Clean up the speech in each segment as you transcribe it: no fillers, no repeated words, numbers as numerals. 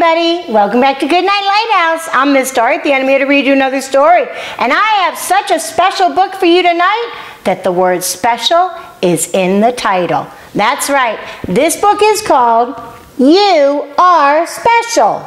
everybody. Welcome back to Goodnight Lighthouse. I'm Miss Dorothy, and I'm here to read you another story. And I have such a special book for you tonight that the word special is in the title. That's right. This book is called You Are Special.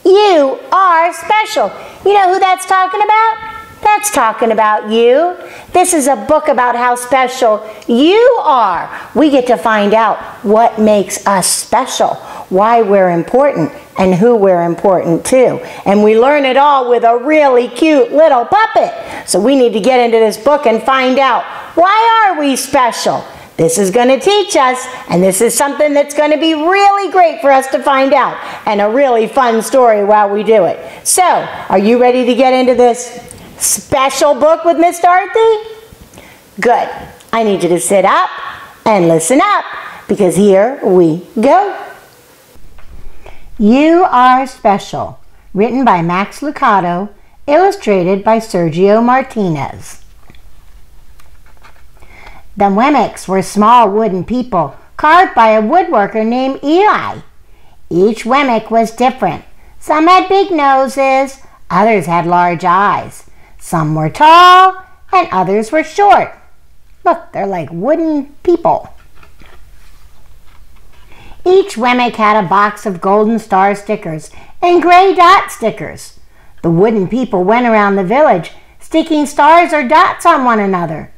You Are Special. You know who that's talking about? That's talking about you. This is a book about how special you are. We get to find out what makes us special, why we're important, and who we're important to. And we learn it all with a really cute little puppet. So we need to get into this book and find out, why are we special? This is going to teach us, and this is something that's going to be really great for us to find out, and a really fun story while we do it. So, are you ready to get into this special book with Miss Dorothy? Good. I need you to sit up and listen up, because here we go. You Are Special, written by Max Lucado, illustrated by Sergio Martinez. The Wemmicks were small wooden people carved by a woodworker named Eli. Each Wemmick was different. Some had big noses, others had large eyes. Some were tall, and others were short. Look, they're like wooden people. Each Wemmick had a box of golden star stickers and gray dot stickers. The wooden people went around the village, sticking stars or dots on one another.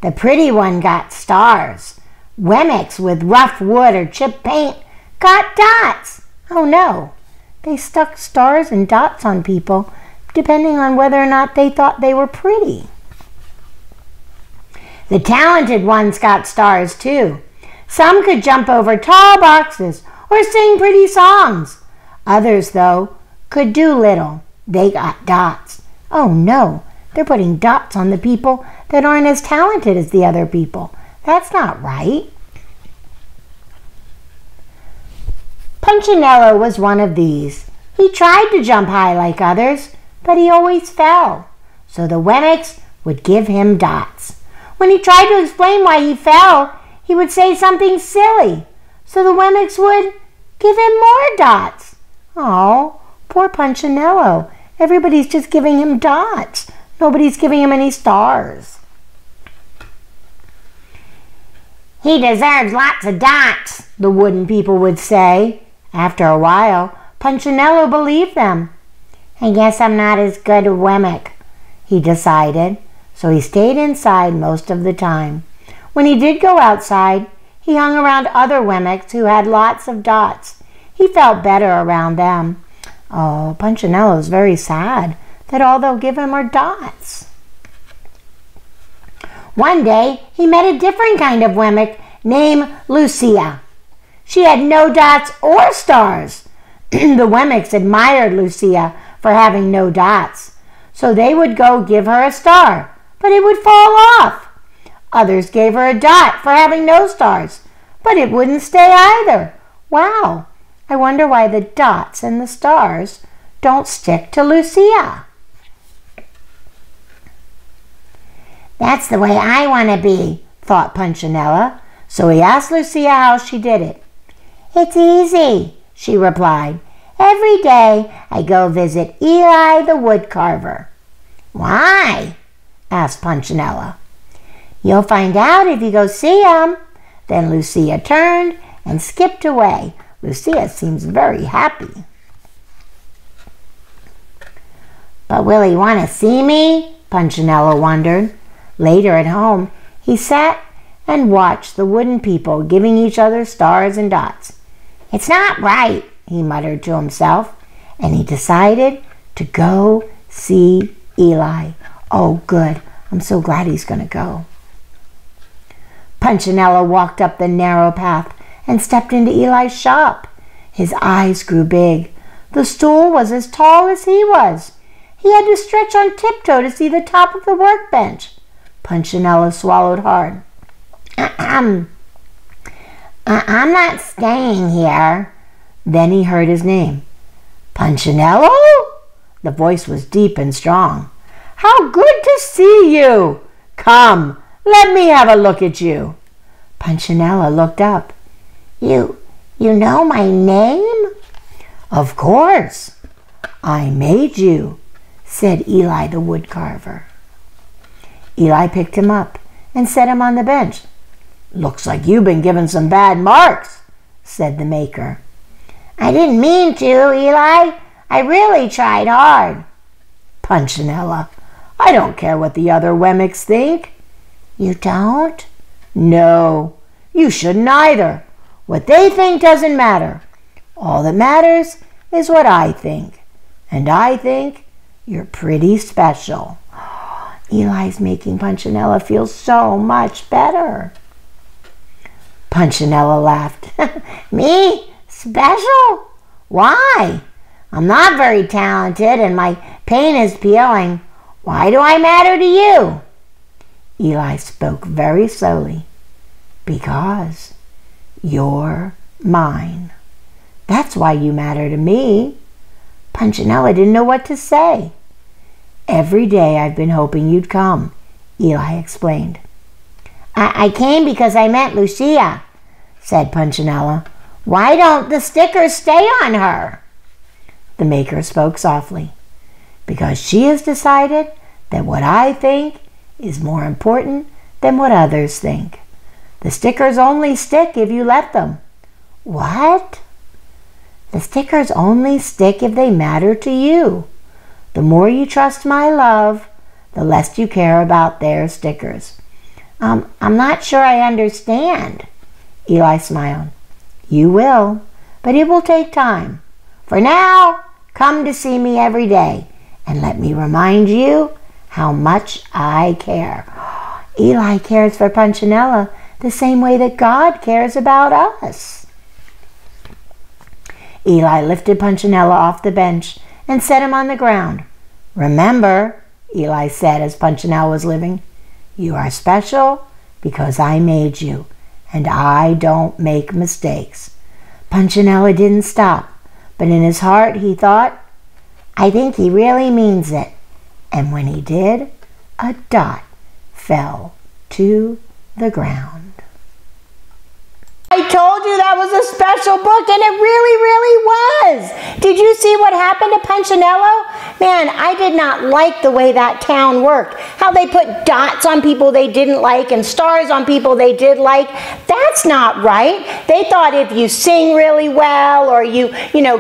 The pretty one got stars. Wemmicks with rough wood or chipped paint got dots. Oh no, they stuck stars and dots on people, depending on whether or not they thought they were pretty. The talented ones got stars too. Some could jump over tall boxes or sing pretty songs. Others, though, could do little. They got dots. Oh no, they're putting dots on the people that aren't as talented as the other people. That's not right. Punchinello was one of these. He tried to jump high like others, but he always fell. So the Wemmicks would give him dots. When he tried to explain why he fell, he would say something silly. So the Wemmicks would give him more dots. Oh, poor Punchinello. Everybody's just giving him dots. Nobody's giving him any stars. He deserves lots of dots, the wooden people would say. After a while, Punchinello believed them. I guess I'm not as good a Wemmick, he decided, so he stayed inside most of the time. When he did go outside, he hung around other Wemmicks who had lots of dots. He felt better around them. Oh, Punchinello's very sad that all they'll give him are dots. One day, he met a different kind of Wemmick named Lucia. She had no dots or stars. The Wemmicks admired Lucia for having no dots, so they would go give her a star, but it would fall off. Others gave her a dot for having no stars, but it wouldn't stay either. Wow, I wonder why the dots and the stars don't stick to Lucia. That's the way I want to be, thought Punchinello, so he asked Lucia how she did it. It's easy, she replied. Every day I go visit Eli the woodcarver. Why? Asked Punchinello. You'll find out if you go see him. Then Lucia turned and skipped away. Lucia seems very happy. But will he want to see me? Punchinello wondered. Later at home, he sat and watched the wooden people giving each other stars and dots. It's not right, he muttered to himself, and he decided to go see Eli. Oh, good. I'm so glad he's going to go. Punchinello walked up the narrow path and stepped into Eli's shop. His eyes grew big. The stool was as tall as he was. He had to stretch on tiptoe to see the top of the workbench. Punchinello swallowed hard. I'm not staying here. Then he heard his name. Punchinello? The voice was deep and strong. How good to see you! Come, let me have a look at you. Punchinello looked up. You know my name? "Of course, I made you," said Eli the woodcarver. Eli picked him up and set him on the bench. "Looks like you've been given some bad marks," said the maker. "I didn't mean to, Eli. I really tried hard." "Punchinello, I don't care what the other Wemmicks think." "You don't?" "No, you shouldn't either. What they think doesn't matter. All that matters is what I think. And I think you're pretty special." Eli's making Punchinello feel so much better. Punchinello laughed. "Me? Special? Why? I'm not very talented and my paint is peeling. Why do I matter to you?" Eli spoke very slowly. "Because you're mine. That's why you matter to me." Punchinello didn't know what to say. "Every day I've been hoping you'd come," Eli explained. I came because I met Lucia," said Punchinello. "Why don't the stickers stay on her?" The maker spoke softly. "Because she has decided that what I think is more important than what others think. The stickers only stick if you let them." "What?" "The stickers only stick if they matter to you. The more you trust my love, the less you care about their stickers." I'm not sure I understand." Eli smiled. "You will, but it will take time. For now, come to see me every day and let me remind you how much I care." Eli cares for Punchinello the same way that God cares about us. Eli lifted Punchinello off the bench and set him on the ground. "Remember," Eli said as Punchinello was leaving, "you are special because I made you, and I don't make mistakes." Punchinello didn't stop, but in his heart he thought, "I think he really means it." And when he did, a dot fell to the ground. I told you that was a special book, and it really, really was. Did you see what happened to Punchinello? Man, I did not like the way that town worked. How they put dots on people they didn't like and stars on people they did like. That's not right. They thought if you sing really well or you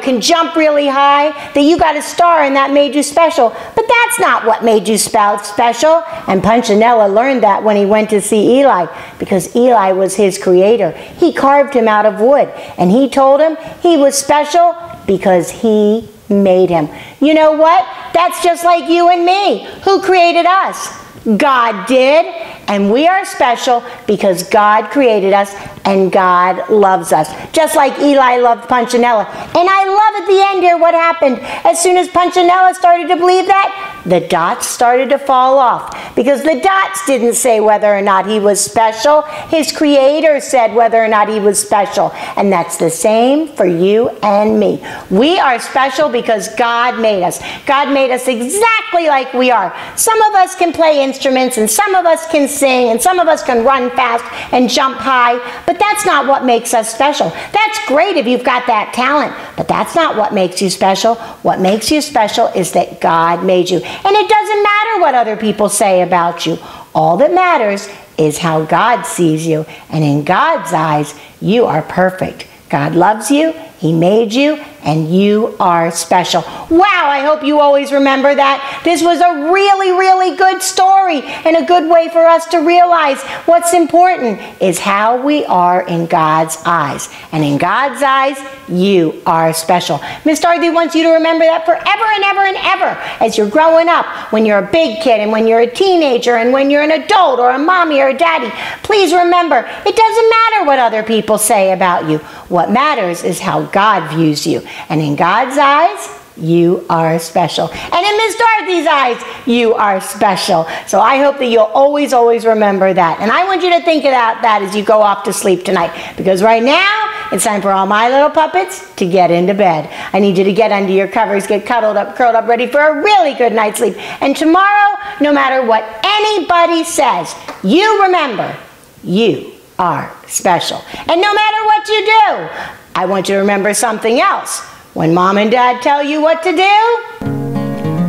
can jump really high, that you got a star and that made you special. But that's not what made you special. And Punchinello learned that when he went to see Eli, because Eli was his creator. He carved him out of wood, and he told him he was special because he made him. You know what? That's just like you and me. Who created us? God did, and we are special because God created us and God loves us. Just like Eli loved Punchinello. And I love at the end here what happened. As soon as Punchinello started to believe that, the dots started to fall off. Because the dots didn't say whether or not he was special. His creator said whether or not he was special. And that's the same for you and me. We are special because God made us. God made us exactly like we are. Some of us can play instruments, and some of us can sing, and some of us can run fast and jump high, but that's not what makes us special. That's great if you've got that talent, but that's not what makes you special. What makes you special is that God made you. And it doesn't matter what other people say about you. All that matters is how God sees you. And in God's eyes, you are perfect. God loves you, He made you, and you are special. Wow, I hope you always remember that. This was a really, really good story and a good way for us to realize what's important is how we are in God's eyes. And in God's eyes, you are special. Miss Dorothy wants you to remember that forever and ever and ever as you're growing up, when you're a big kid and when you're a teenager and when you're an adult or a mommy or a daddy. Please remember, it doesn't matter what other people say about you. What matters is how God views you. And in God's eyes, you are special. And in Miss Dorothy's eyes, you are special. So I hope that you'll always, always remember that. And I want you to think about that as you go off to sleep tonight. Because right now, it's time for all my little puppets to get into bed. I need you to get under your covers, get cuddled up, curled up, ready for a really good night's sleep. And tomorrow, no matter what anybody says, you remember, you are special. And no matter what you do, I want you to remember something else. When Mom and Dad tell you what to do,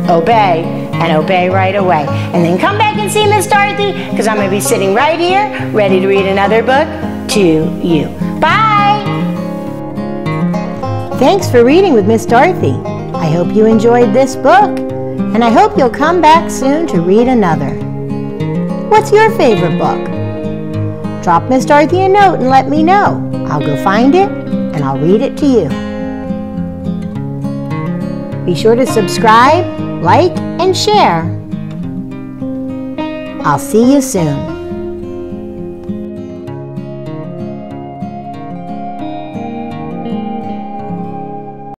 obey, and obey right away. And then come back and see Miss Dorothy, because I'm going to be sitting right here, ready to read another book to you. Bye! Thanks for reading with Miss Dorothy. I hope you enjoyed this book, and I hope you'll come back soon to read another. What's your favorite book? Drop Miss Dorothy a note and let me know. I'll go find it, and I'll read it to you. Be sure to subscribe, like, and share. I'll see you soon.